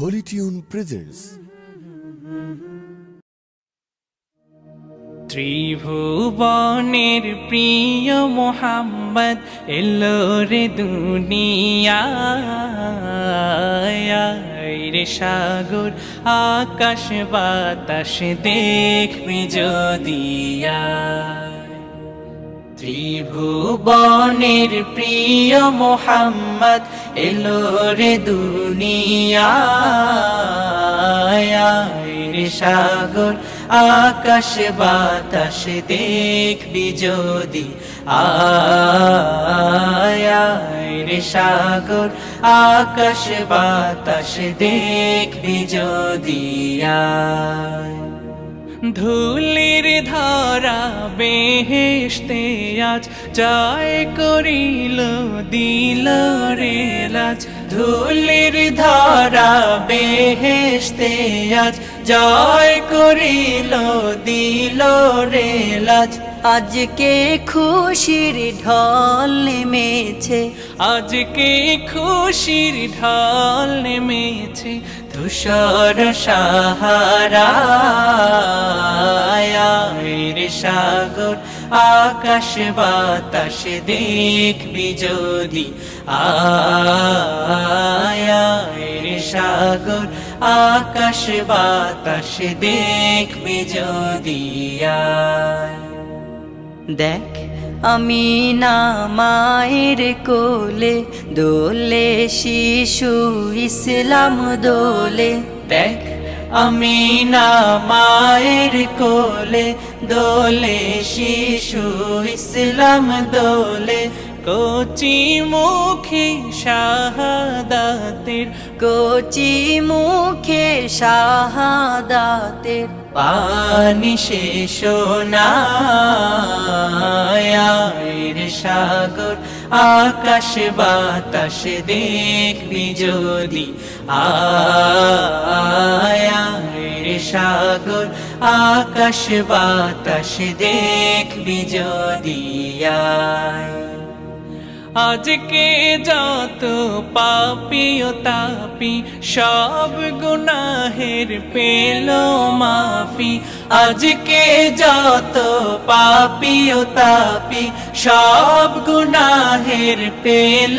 Holy Tune presents ত্রিভুবনের প্রিয় মোহাম্মদ এলো রে দুনিয়ায় রে সাগর আকাশ বাতাস দেখবি যদি ত্রিভুবনের প্রিয় মোহাম্মদ এলো রে দুনিয়ায় রে সাগর আকাশ বাতাস দেখবি যদি রে সাগর আকাশ বাতাস দেখবি যদি ধুলির ধরা বেহেশতে আজ জয় করিল দিল রে লাজ ধুলির ধরা বেহেশতে আজ জয় করিল দিল রে লাজ আজকে খুশির ঢল নেমেছে আজকে খুশির ঢল নেমেছে ধূসর সাহারায় রে সাগর আকাশ বাতাস দেখবি যদি রে সাগর আকাশ বাতাস দেখবি যদি দেখ আমি না মায়ের কোলে দোলে শিশু ইসলাম দোলে দেখ আমি না মায়ের কোলে দোলে শিশু ইসলাম দোলে কচি মুখে শাহাদাতের কচি মুখে শাহাদাতের পানি শেষ না রে সাগর আকাশ বাতাস দেখবি যদি রে সাগর আকাশ বাতাস দেখবি যদি আজকে যত পাপী ও তাপী সব গুনাহের পেল মাফি আজকে যত পাপী ও তাপী সব গুনাহের পেল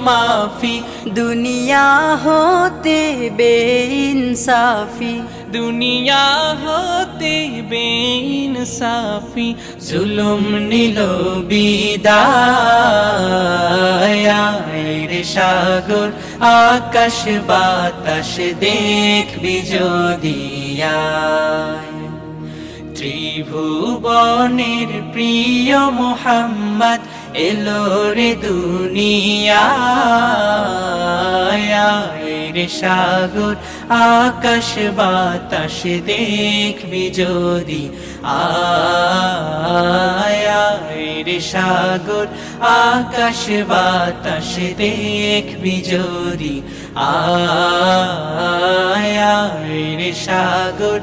মাফি দুনিয়া হতে বেইনসাফি দুনিয়া হতে বেইনসাফি জুলুম নিল বিদায় রে সাগর আকাশ বাতাস দেখবি যদি ত্রিভুবনের প্রিয় মোহাম্মদ এলো রে দুনিয়ায় রে সাগর আকাশ বাতাস দেখবি যদি রে সাগর আকাশ বাতাস দেখবি যদি রে সাগর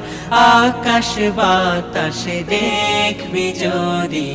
আকাশ বাতাস দেখবি যদি